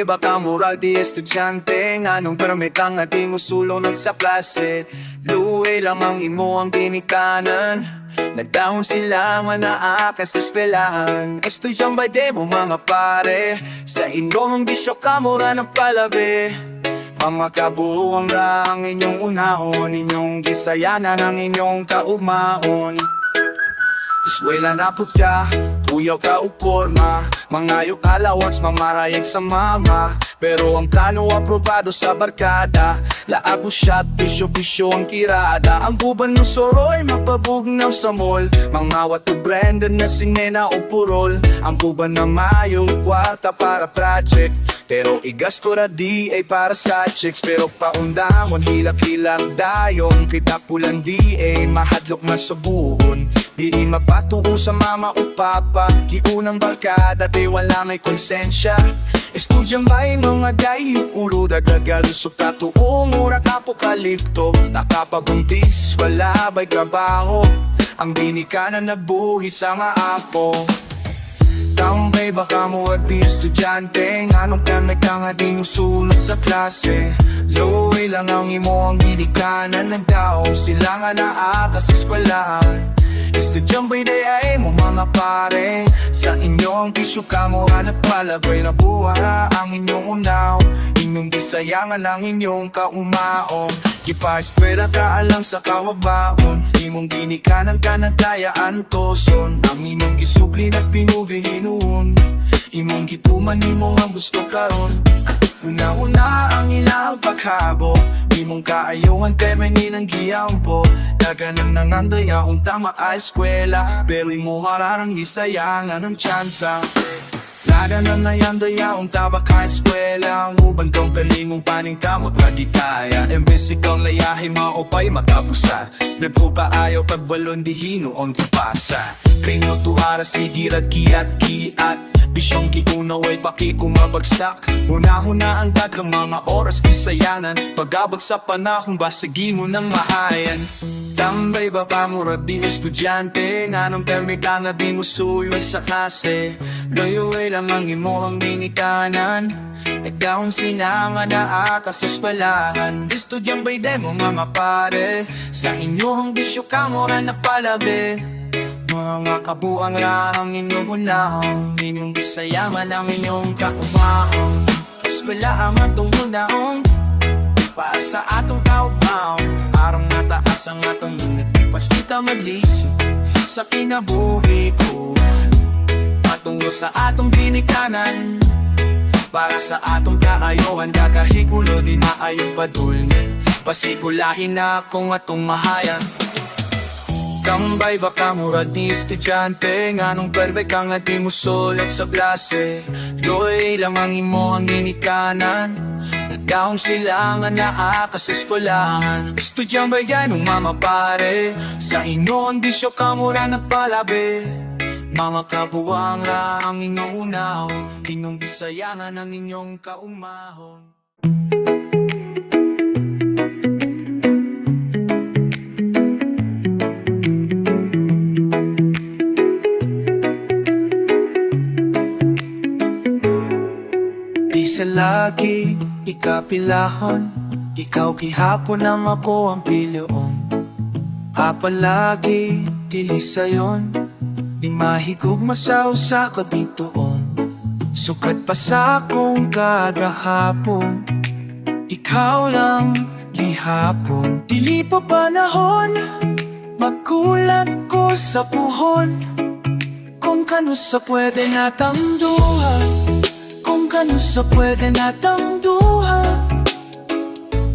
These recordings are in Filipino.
Tambay baka murag di estudyante nganong permit ang di mo sulong sa klase. Luwi lang ang imo ang ginikanan, nagdahon sila nga naa ka sa eskwelahan. Estudyang ba di mo mga pare, sa inyong bisyo ka mura ng palabi. Mga kabuuan ra ang inyong unahon, inyong gisayanan ang inyong kaugmaon. Eskwela na putya, tuyaw ka o forma, mangayo allowance, mamarayag sa mama. Pero ang plano aprobado sa barkada, laabo shot, bisyo-bisyo ang kirada. Ang buban ng soroy, mapabugnaw sa mall, mangawat o Brandon na sinena o purol. Ang buban na mayong kwarta para project, pero igasto na di ay para sa chicks. Pero paundamon, hilak-hilak dayong kita pulang di ay mahadlok masubuhon. Di mapatuo sa mama o papa, giunang barkada di wala may konsensya. Estudyang ba'y mga dayo, ulo dagagalusok katuong urak apokalipto. Nakapabuntis, wala ba'y trabaho, ang binika na nagbuhi sa maapo. Tambay baka mo at di estudyante, anong kami ka nga di nusulot sa klase. Luwi lang ang imo ang ginikanan, nagdaong sila nga naa sa eskwelahan. Estudyang ba'y di ay mo mga pare, sa inyong tisyo ka mo hanap palabay na buha ang inyong unaw, inyong gisayangan ang inyong kaumaon. Kipa-eskwela ka alang sa kawabaon, imong ginikanan ka nagdayaan toson. Ang imong gisubli nagpinugihinuon, imong gituman imo ang gusto karon. Una-una ang ilang paghabo, di mong kaayuhan kay may ninang giyampo. Daganang nangandaya kung tama ay eskwela, pero imo hararang gisayangan ng tsansa. Nada na nayandaya kung tama ka eskwela, ang uban kong kalingong paning kamot na di kaya. Imbes ikaw layahin maupay makapusa, bebo ka ayaw pagbalon di hinuon kupasa. Krino tuhara sigirat kiat-kiat, bisyong giunaw ay pakikumabagsak. Una-huna ang daghang mga oras kisayanan, pagabag sa panahon basagi mo ng mahayan. Tambay ba pa mura di estudyante, nanong permi ka nga di mo suyod sa klase. Layuwi lang ang imo ang binikanan, nagdaon sila nga naa ka sa eskwelahan. Estudyang ba'y di mo mga pare, sa inyong bisyo ka mura nagpalabi. Mga kabuang ra ang inyong unahon, inyong bisayaman ang inyong kaumahon. Eskwela ang atong unahon, para sa atong kaugmaon. Arang nataas ang atong nagtipas kita magliso sa kinabuhi ko, patungo sa atong binikanan. Para sa atong kaayuhan, kakahigulo di na ayong padulngan. Pasigulahin na akong atong mahayan. Tambay baka mura di estudyante, nganong perve ka nga di mo sulat sa klase. Luwi lang ang imo ang ginikanan, nagdaong sila nga naa ka sa eskwelahan. Estudyang ba'y ganong mga pare, sa inyo ang bisyo ka mura nagpalabi. Mga kabuang ra ang inyong unaw, inyong bisayangan ang inyong kaumahon. Isa lagi ikapilahon, ikaw gihapon ang ako ang pilyoon. Apalagi dili sayon, di mahigugma sa usa ka ditoon. Sukat pa sa akong kagahapon, ikaw lang gihapon. Dili pa panahon, magkulat ko sa puhon. Kung kano sa pwede natang duha, kung kano sa pwede natang duha.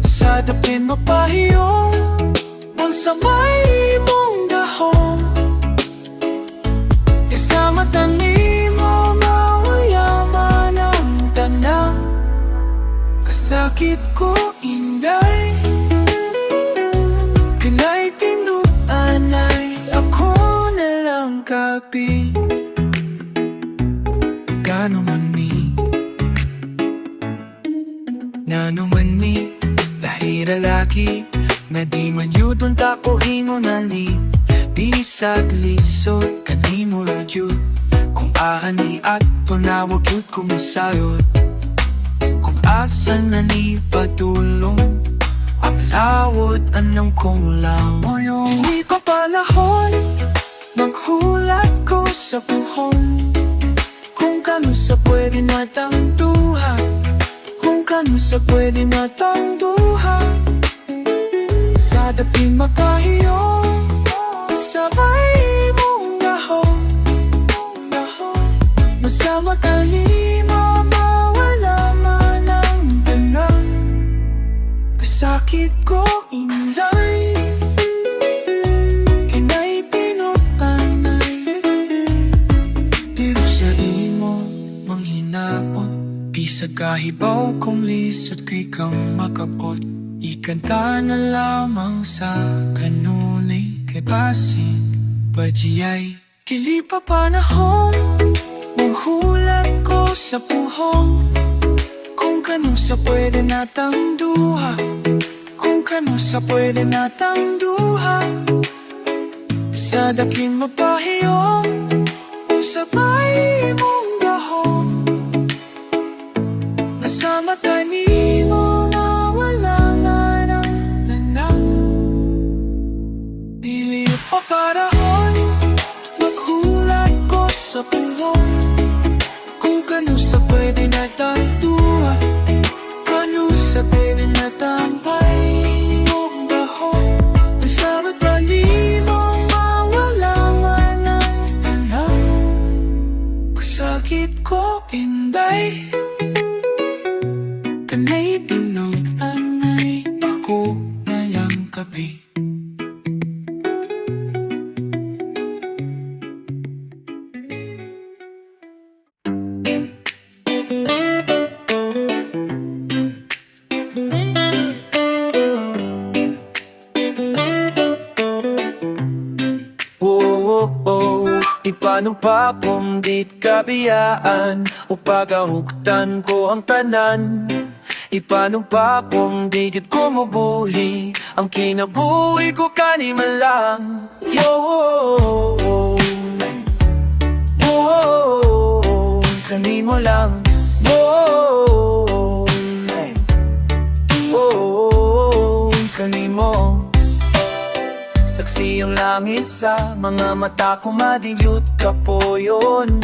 Sa dapin mapahiyong, ang sabay mong dahong. Isama tanim mo mawayaman ang tanang. Kasakit ko inday, kanay tinuanay, ako na lang kapi. Gano man mi, nano man mi, lahira laki, na di man yudon tako ingon nali. Bisag lisod, kanimo radyo, kung ahani at tunawag yun kumisayod. asa na ni patulong ang lawod anong kulang mo yung hindi ko panahon maghulat ko sa puhon kung kano sa pwede natang duha kung kano sa pwede natang duha sa daping makahiyong sabay mong gahon masama ka ni mawala man ang tanang kasakit ko inday kinay pinutanay pero sa imo manghinaot bisag kahibaw kung lisod kay kang makabot ikanta na lamang sa kanunay kay basig pajiyay kili pa panahon maghulat ko sa puhong kung kano sa pwede natang duha kung kano sa pwede natang duha sa daking mapahiyong kung sabay mong gahon nasa mata ni mo na wala na ng tanang dili pa parahon maghulat ko sa puhong kung kano sa pwede natang duha kano sa pwede natang pay mong gahon nasa mata ni mo mawala man ang tanang kasakit ko inday kanay tinong-anay ako na lang kabi Di paano pa kung dit kabiyaan o pagahuktan ko ang tanan Ipaano pa kung di gid ko mabuhi ang kinabuhi ko kanima lang kanimo lang kanimo saksi ang langit sa mga mata ko madiyot ka po yun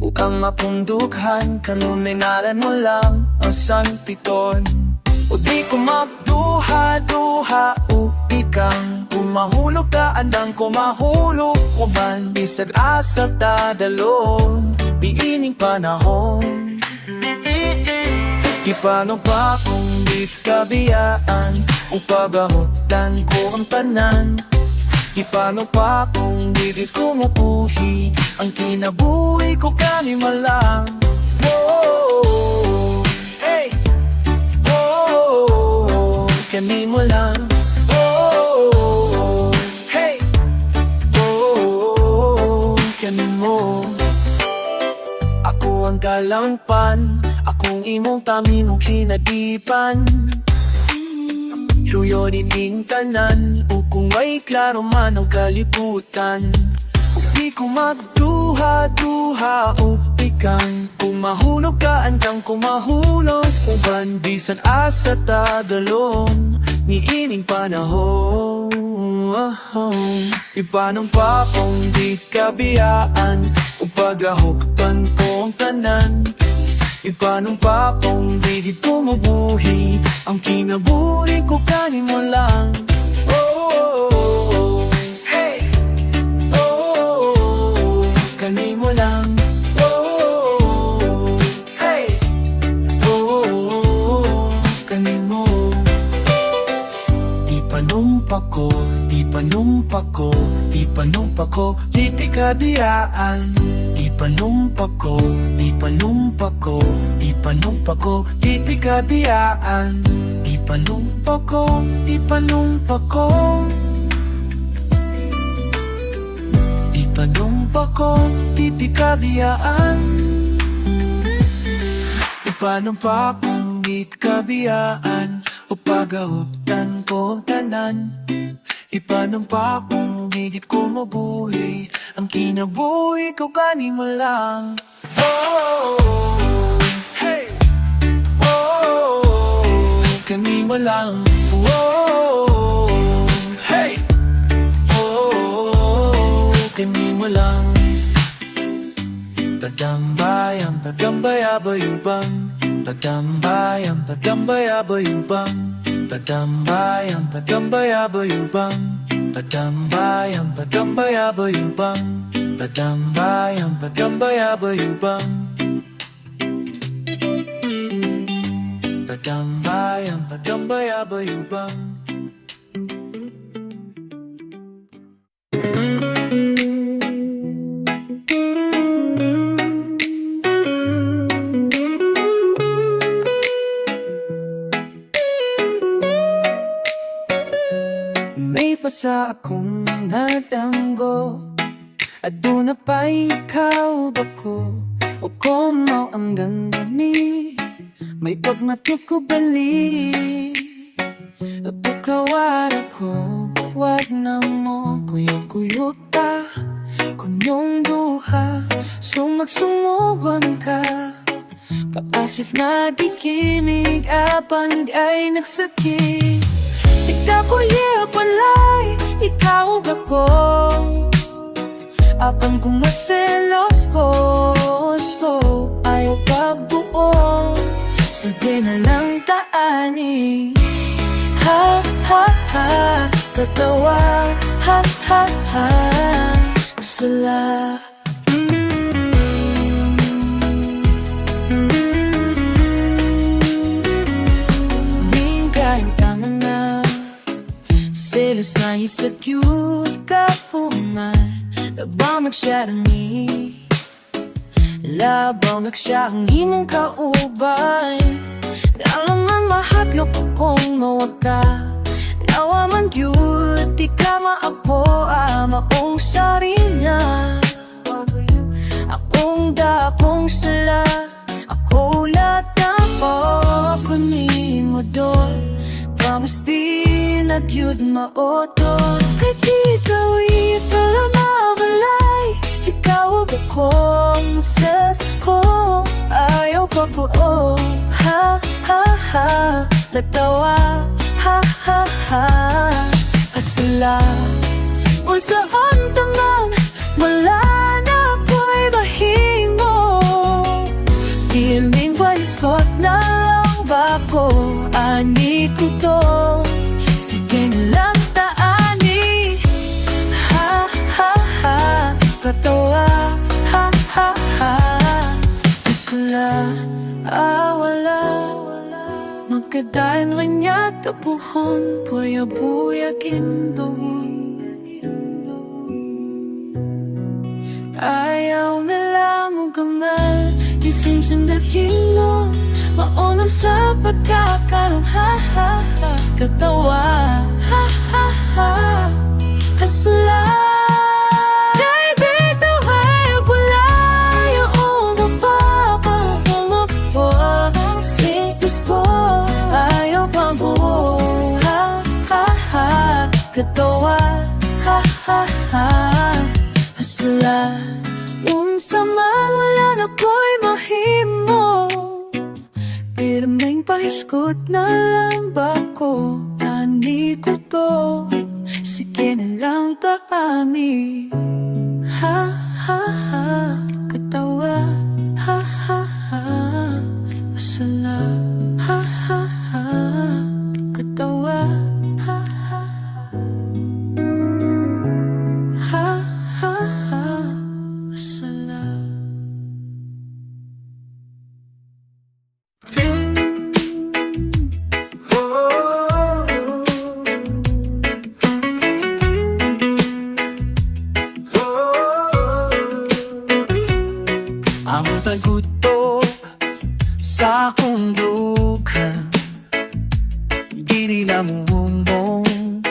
Ukang mapundughan kanunay nalan mo lang ang sanpiton O di ko magduha-duha upikang Kumahulog ka andang kumahulog ko man Bisag asa tadalon Biining panahon Di paano pa kung dit kabiyaan Upagahutan ko ang tanan Di paano pa kung di ko mapuhi Ang kinabuhi ko kanima lang Hey! Kanimo lang Hey! Kanimo Ako ang galampan Akong imong taminong kinadipan Luyo dining tanan O kung may klaro man ang kalibutan O di ko magduha-duha o pikang Kung mahulog ka andang kumahulog O bandisan asa tadalon Niining panahon Ipanong pa kung di kabiyaan O pagahuktan ko ang tanan Ipanong pa kung di ko mabuhi Ang kinabuhi ko kanimo lang Hey! Kanimo lang Hey! Kanimo Ipanumpa ko, ipanumpa ko, ipanumpa ko Di kabiyaan Ipanumpa ko, ipanumpa ko, ipanumpa ko Di kabiyaan Ipanumpa ko, ipanumpa ko Ipanumpa ko, di kabiyaan Ipanumpa kung di kabiyaan O pagahuktan ko ang tanan Ipanumpa kung di ko mabuhi Ang kinabuhi ko kanimo lang Hey! kanimo lang. Oh, hey! Oh, kanimo lang. Padambay abayubang. Padambay abayubang. Padambay abayubang. Padambay abayubang. Padambay abayubang. Padambay abayubang. May fasa akong nadanggo at doon na pa ikaw ba ko o kumaw ang ganda ni may pagmatuk ko bali pagkawad ako wag na mo kuyog-kuyuta kunyong duha sumagsumuban ka paasif nagikinig apan ay nagsakit ikaw ko palay ikaw ako apan kung maselos ko gusto ayaw pagbuo sige na lang taani ha ha ha katawa ha ha ha sala mingaing tangan na selos na isa cute ka po man labang nagsyarani labang nagsyarani mong kaubay alangan mahaglok akong mawaka nawa man yun di ka maapo maong sarina akong dapong sala ako ulat na papanin mo doon promise di na yun maoton kahit ikaw ipala mabalay ikaw akong obsessed ko ayaw pa buo ha ha ha natawa ha ha ha asala unsaon taman wala na ako'y mahimo diiling paiskot na lang ba ko ani ko to sige na lang taani ha ha ha katawa ha ha ha asala wala magkadain rin niya tapuhon buya-buya kindoon ayaw na lang mong kamal ifinsin dahil mo maunang sa pagkakaroon ha ha ha katawa ha ha ha hasla katawa, ha ha ha hasla unsa man wala na ko'y mahimo pero may pahiskot na lang ba ko ani ko to sige na lang taani ha ha ha katawa ha ha ha hasla ha ha ha katawa ang tagutok sa akong dukha di nila mumbong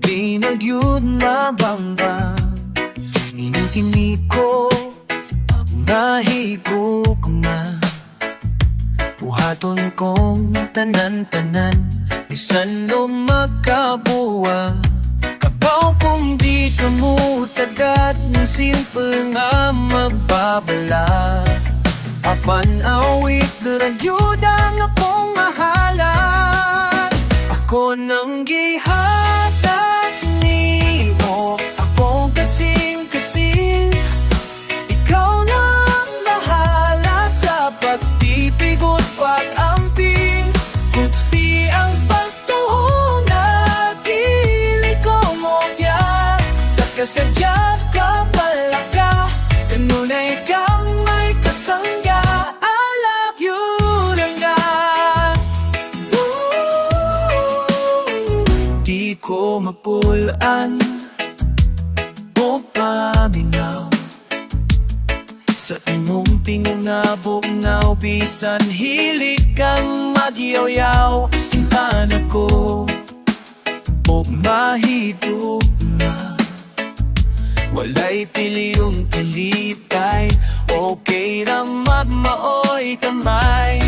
di nagyud mabamba inintini ko nahigo ko ma buhaton kong tanan-tanan bisan no magkabuwa kakaw kung di ka mo tagat ng simple nga magbabala apan awit duragyud ang akong mahalan. Ako nang gihatag nimo, akong kasing-kasing. Ikaw na ang bahala sa pagtitigot, pag-amping. Kuti ang pagtuo na dili ko mo yan. Sa kasadya ka palaka, kanunay kang may kasangga. I love you lang nga. Di ko mapulaan o paminaw sa imong tingong na bugnaw. Bisan hilig kang magyaw-yaw, intan ako o mahidog na. Walay piliyong kalipay, okay na magmaoy kamay.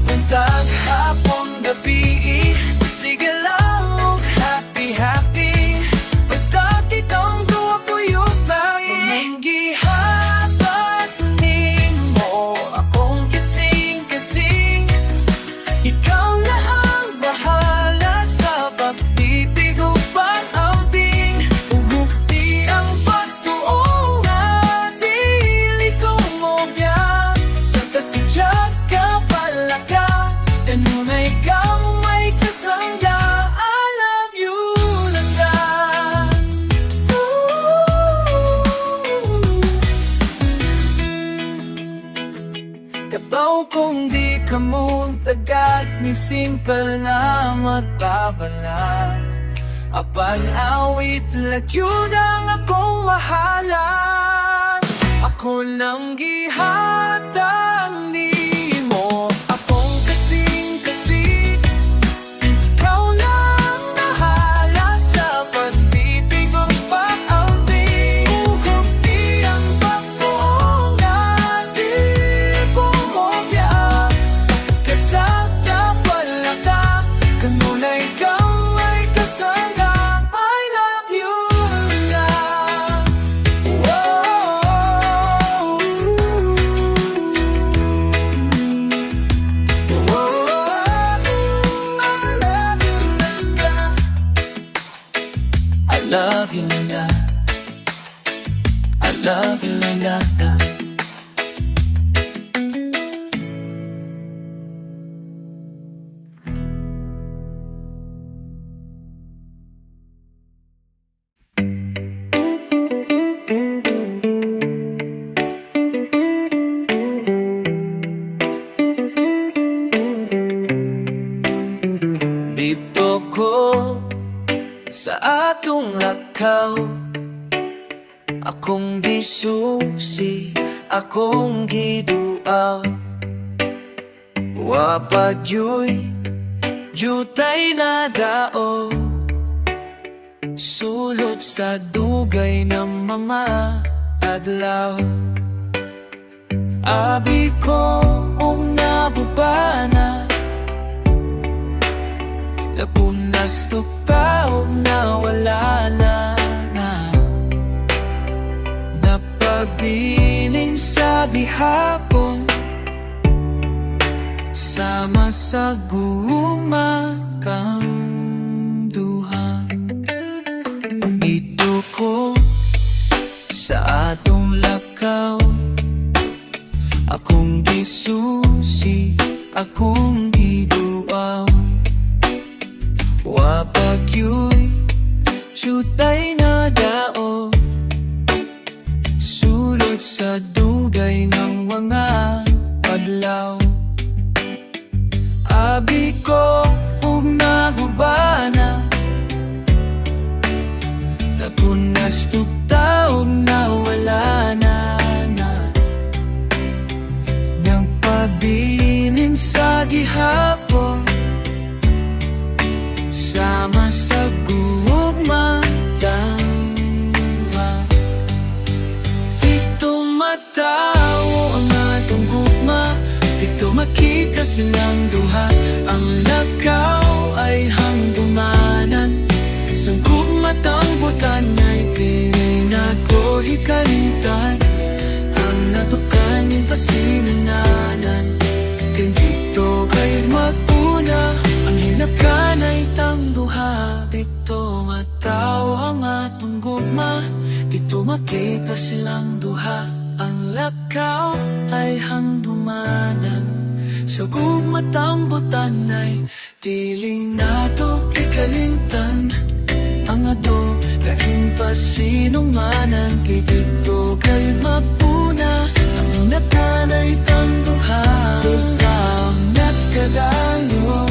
Untag hapon gabi, sige lang og happy-happy. Basta kitang duwa kuyog na imong gihatag nimo, akong kasing-kasing. Ikaw na ang bahala sa pagtitigo, pag-amping. Uhukti ang pagtuo nga dili ko mo biyak. Sa kasadya ka palaka, kanunay kang may kasangga. I love you lang nga. Kabaw kung di ka mong tagad, ni simple na magbabalag. Apan awit lagyod ang akong mahalan. Ako nang gihatag nimo, akong kasing-kasing. Ikaw na ang bahala sa pagtitigot, pag-amping. Uhukti ang pagtuo nga dili ko mo biyak. Sa kasada palaka, kanunay kang may kasangga. I love you na. I love you na. I love you na. Dito ko sa atong lakaw, akong gisusi, akong giduaw. Wapad yu'y jutay na dao, sulod sa dugay ng mga adlaw. Abi ko nabubana, napunas tukaw na wala na. Napabiling sa gihapon, sama sa gumakang duha. Ito ko sa atong lakaw, akong gisusi, akong giduaw. Wapag yu'y jutay na dao, sulod sa dugay ng mga adlaw. Abi ko nagubana, napunas tuktaog na wala na. Nang pabilin sa gihapon, sama sa gugma tangha. Dito matawo ang atong gugma, dito makita silang duha. Ang lakaw ay hangdumanan, sa gugmatang butan ay pinako hikalintan. Ang natukan yung pasinananan, kaya dito kayo magpuna. Kita silang duha, ang lakaw ay handumanan. Sa gumatang butanay, tiling nato ikalintan. Ang ado, lain pa sinungmanan, kitito kay mapuna. Ang inatanay tanduha, tutang nagkadayo.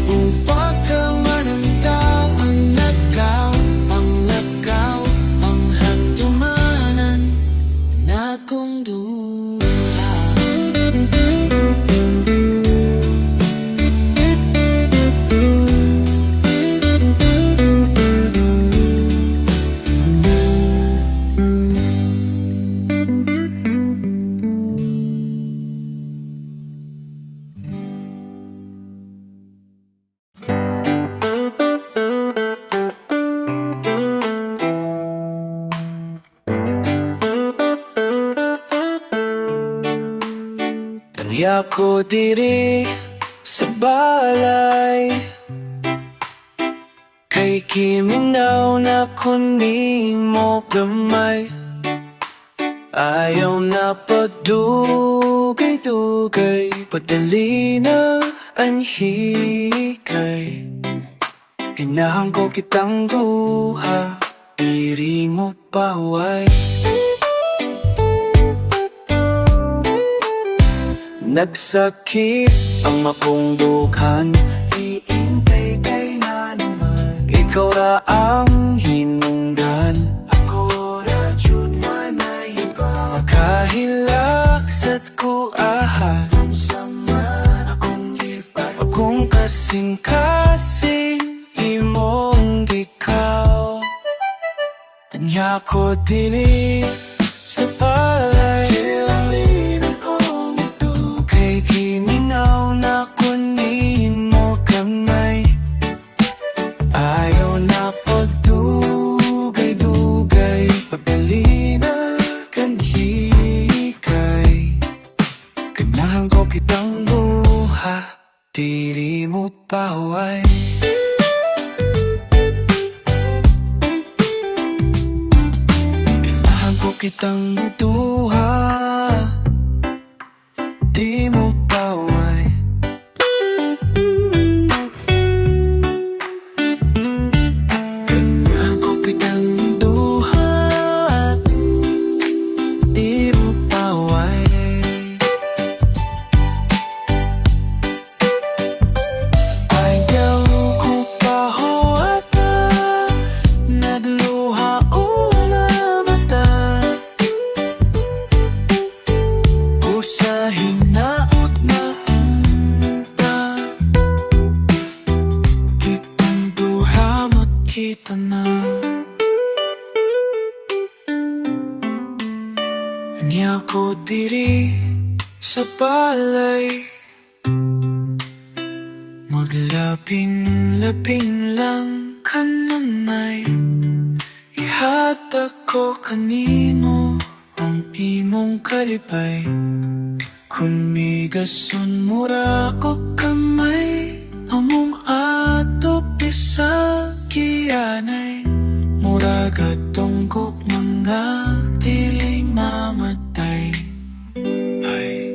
Upang ka manantang ang lakaw, ang handumanan na kong duha. Ako diri sa balay, kay kiminaw na kunin mo gamay. Ayaw na padugay-dugay, padali na anhikay. Inahan ko kitang duha, diri mo paway. Nagsakit ang akong dughan, iintay kay na naman. Ikaw ra ang hinungdan, ako ra jud manahiba. Makahilaksat ko aha, ang sama akong lipat. Akong kasing-kasing, imong ikaw. Anya ko dili sa palay, kiminaw na kunin mo kamay. Ayaw na pagdugay-dugay, pagdali na kanhikay. Ganahan ko kitang buha, dili mo paway. Ganahan ko kitang duha, di mo paway. Ganyan ko kitang duha, di mo paway. Ayaw ko pahawata, nadluha una mata. Usahin naot na unta, kitang duha makita na. Anya ko diri sa balay, maglapin-lapin lang kanamay. Ihatag ko kanimo ang imong kalipay. Kung migason mura ko kamay, among ato pisagianay. Mura gatunggok mga dili mamatay. Ay.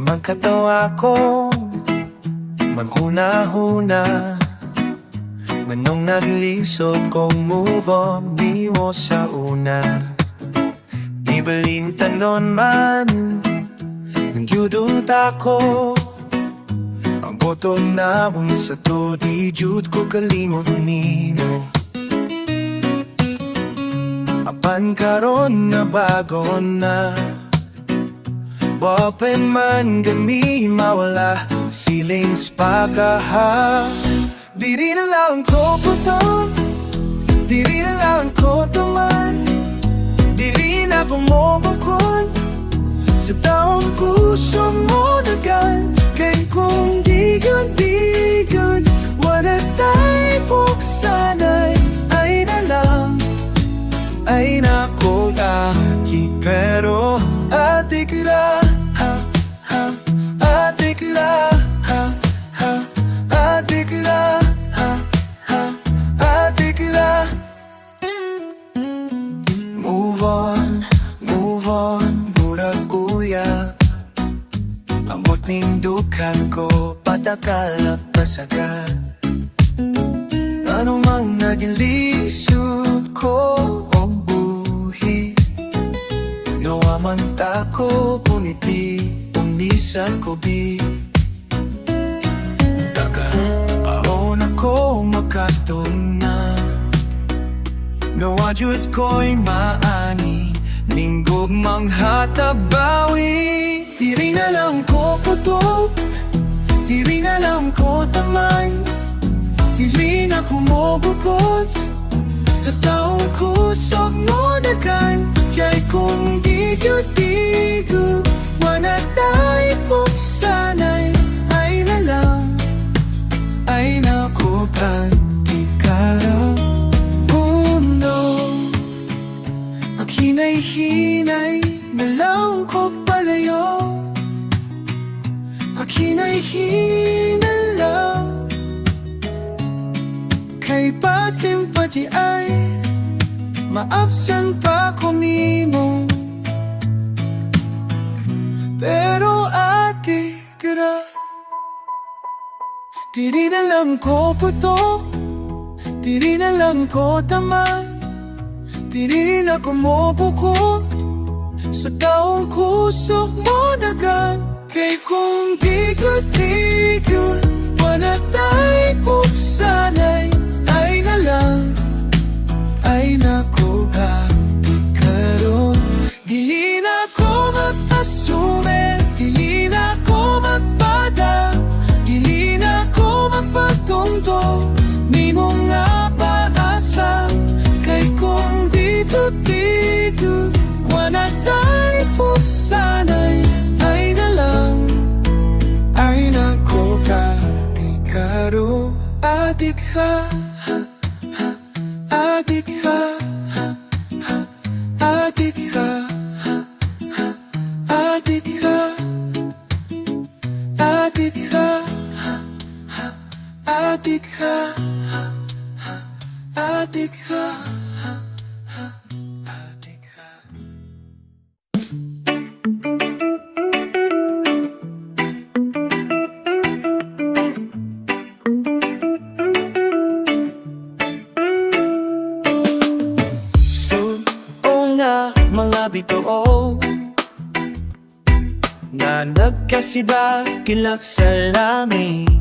Magkatawa ko, manghuna-huna, manong naglisod kong move on, di mo sa una. Ibalin tanon man, nang yudot ako, ang Boto na kung sa to di jud ko kalimot nimo. Apan karon na bago na, open man gami mawala, feelings pa ka ha. Diri na lang ko puto, diri na lang ko taman, diri na bumubukod sa taong puso mo dagan. Kay kung di good, wala tayo buksanay. Ay na lang, ay nako lagi. Pero ate kira, ha, ha, ate kira, ha, ha, ate kira, ha, ha, ate kira. Move on, murag uya. Amot ning dukan ko, patakal pasagad. Ano mang naging lisod ko o buhi, nawa man tako puniti, umisan ko bi. Daga, aon ako makatong na, nawa jud ko'y maani, linggog mang hatabawi. Diri na lang ko puto, diri na lang ko tamay, diri na kumubukod sa taong kusog mo dagan. Kaya kung di good, wala tayo puksanay. Ay na lang, ay naku kanti karang mundo. Ang hinay-hinay na lang ko palayo, ang hinay-hinay lang. Kay pasimpati ay maabsan pa kumimo. Pero ate kira, diri na lang ko puto, diri na lang ko tamay, diri na kumubukod sa taong kusog mo dagan. Kay kung di good, wala tayo buksanay. Ay na lang, ay naku di karon. Dili na ko magpasume, dili na ko magpada, dili na ko magpatundo, di mo nga pag-asa. Kay kung dito, wala tayo puksanay. Ay na lang, ay naku di karon. Adik ha, adik ha, adik ha, adik ha, adik ha, adik ha, adik ha, adik ha. Mga bituo na nagkasida kilak sa langit,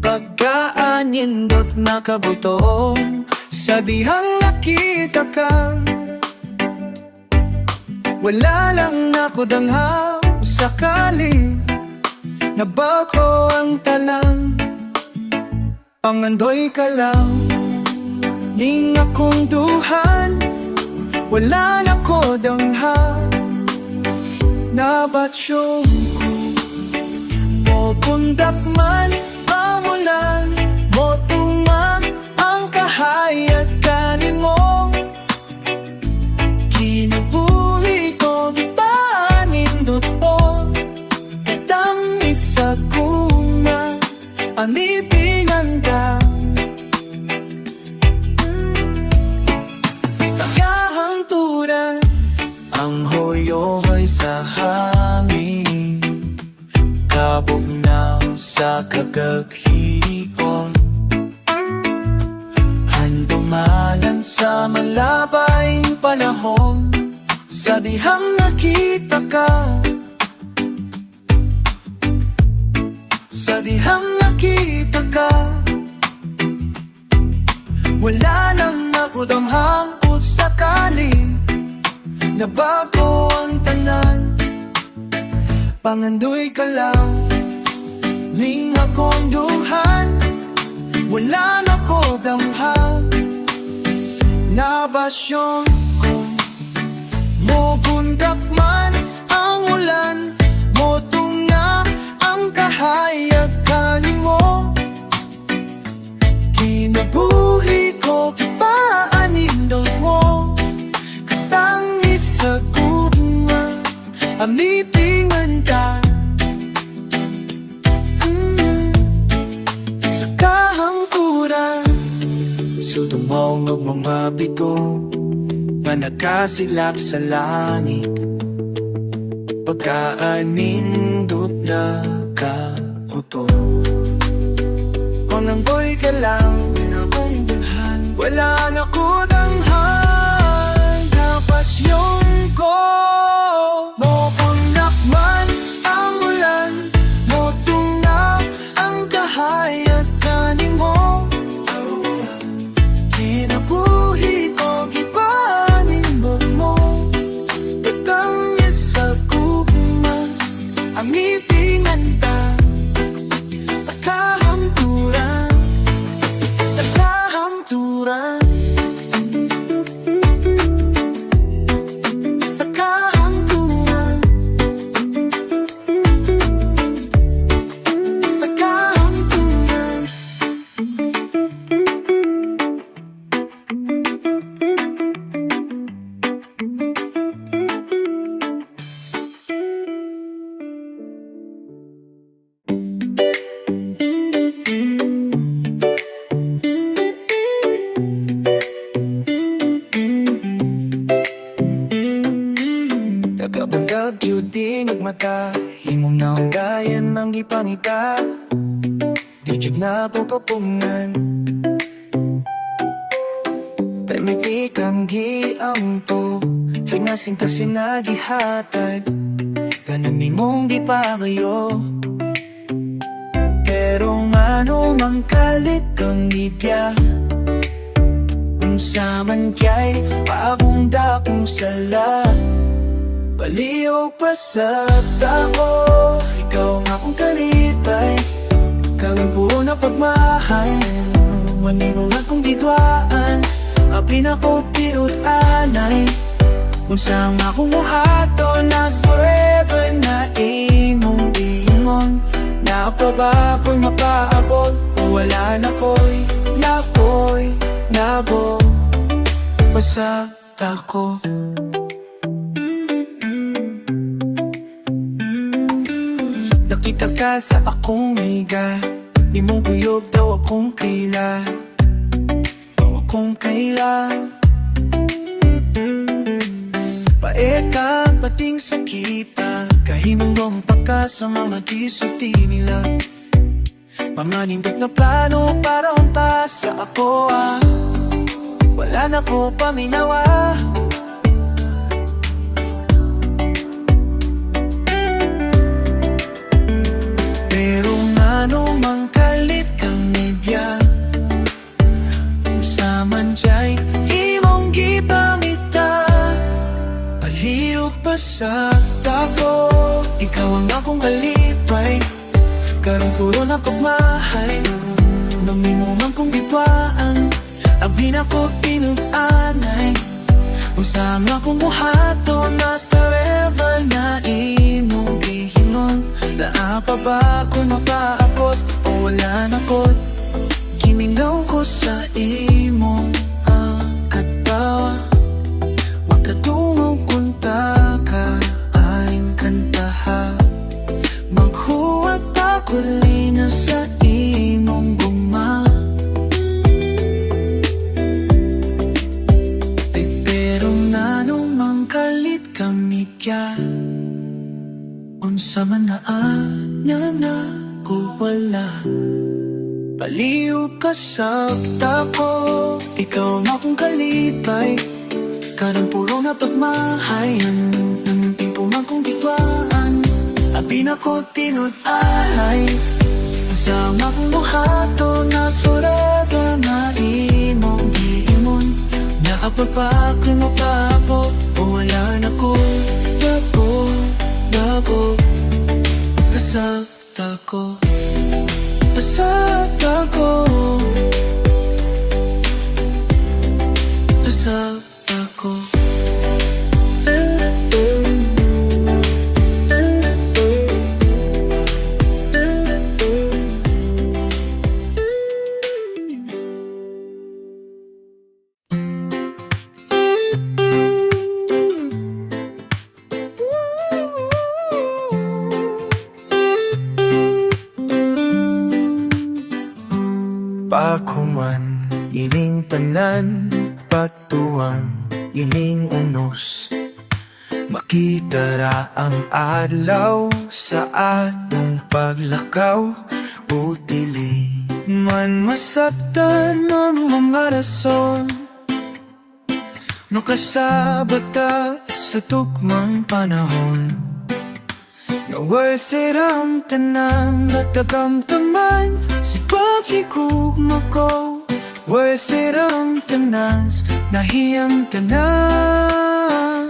pagkaanindot nakabuto sa dihang nakita ka. Wala lang ako danghaw sakali na bako ang talang, pangandoy ka lang. Ning akong duhan, wala na ko dangha. Nabatsyon ko, pupundak man pamulan, motumang ang kahayat kanin mo. Kinubuhi ko, paanindot po, kitang isa kuma, anibingan ka. Ang hoyo'y sa hangin, kabugnaw sa kagaghion, handumalan sa malabay panahon, sa dihang nakita ka. dihang nakita ka, wala nang nakudamhang kung sakali nabago ang tanan. Pangandoy ka lang ning akong duhan, wala na ko damhang nabasyon ko. Mobundak man ang ulan, motong na ang kahayag kanimo. Kinabuhi ko kipaanindol mo, katangis sa gugma amitingan ka. Sa kahangturan sudumong og mga bito nga nakasilap sa langit, pagkaanindot na kabuto. Kung nangboy ka lang, pinabungbuhan, wala na ko danghan na pasyon ko. Mopundak man ang ulan, motong na ang kahayat kanimo. Kinabuhi ko gipaninbog mo, katangis sa gugma amitingan ta. Sa kahangturan, sa kahangturan, sa kahangturan, sa kahangturan. Nagabagag yun din nagmata, himong naunggayan ang gipanita, di jud na ko kapungan. Tahimik kang giampo, sinasing kasi nagihatag, ganun mong di pa kayo. Pero ano mang kalit kang ibya, kung sa man kay paabunda kong sala. Baliw pa sa tako, ikaw nga kong kalipay, kang buo na pagmahay. Manino nga kong ditwaan, apin ako pirut anay. Kung saan nga kong muhato na forever na imong iingon. Na pa ba ko'y mapaabot, o wala na ko'y nago pa sa tako. Nakita ka sa akong higa, di mong kuyog daw akong kaila, daw akong kaila. Pae kang pating sakita, kahimong pagka sa mga disuti nila. Mga nindot na plano para humpa sa ako wala na ko paminawa. Ano mang kalit kang nibya, usaman diya'y imong gipamita. Palihog pa sa tako, ikaw ang akong kalipay, karong puro na pagmahay. Namimo man kong bitwaan, abin ako pinag-anay. Usama kong buhato na sa river na imong gihingon. Naapa ba kung mapaabot o wala na ko't gimingaw ko sa imong katawa. Magkatungog kunta ka aing kantaha, maghuwag ako lina sa imong guma. Pero nanumang kalit kami kya, unsa man na ko wala. Baliw ka sa tako, ikaw ang akong kalipay, karang puro na pagmahayan. Nang timpo man kong bitwaan, abin ako tinod-alay. Ang Sama kong buhato na forever na imong giimon. Nakapagpag lumapapot o wala na ko. Dako, pasagta ko. Pasagta ko. Pasagta ko. Pakuman, ining tanan, patuan, ining unos. Makita ra ang adlaw sa atong paglakaw. Putili man masabtan ang mga rason. Nakasabata sa tugmang panahon. Na worth it ang tanan at nagamtaman sa pagkikugma ko. Worth it ang tanan, nahiyang tanan.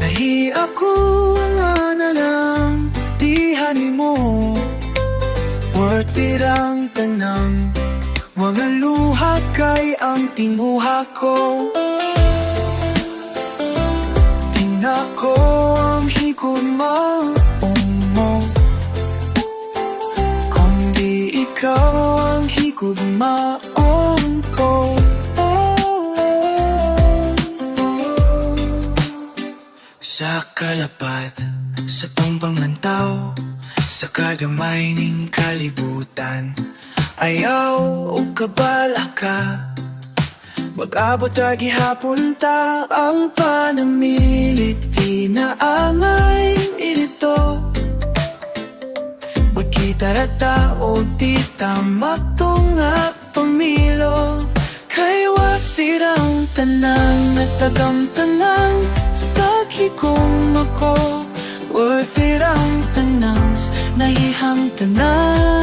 Nahi ako nga na lang, dihanin mo. Worth it ang tanan, mga luha kay ang tinguha ko. Ako ang higugmaon mo. Kung di ikaw ang higugmaon ko. Sa kalapat, sa tambangan tao, sa kagamay ning kalibutan, ayaw o kabala ka. Mag-abot lagi hapon ta ang panamilit. Pinaamay ilito. Magkita rata o tita matungak pamilo. Kay watirang tanang natagamtanang sa paghikom ako. Worth it ang tanang naihang tanang.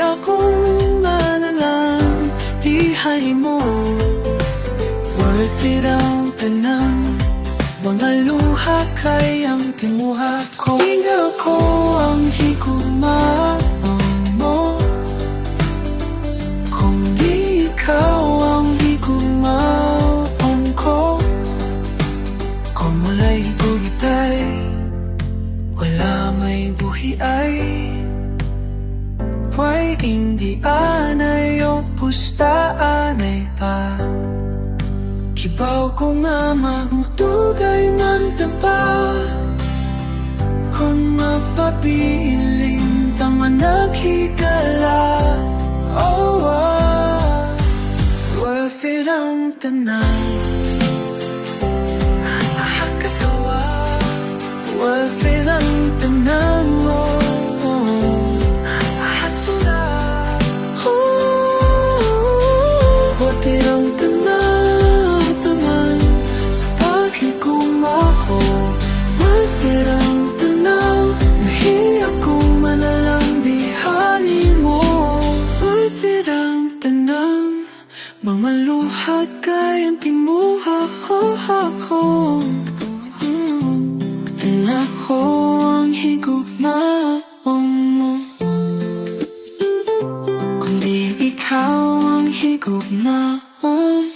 Akong manalang ihay mo. Worth it ang tanang, mga luha kay ang timuha ko. Ikaw ko ang higugmaon mo. Kung di ikaw ang higugmaon ko. Kung wala'y bugitay, wala may buhi ay. Why hindi anay o pusta anay pa. Kibaw ko nga magtugay man taba. Kung magpapiling tama naghigala. Oh, worth it ang tanan. Nakakatawa. Worth it ang tanan mo. Mga luha kayang timuha Ako ang higugmaon mo. Kung di ikaw ang higugmaon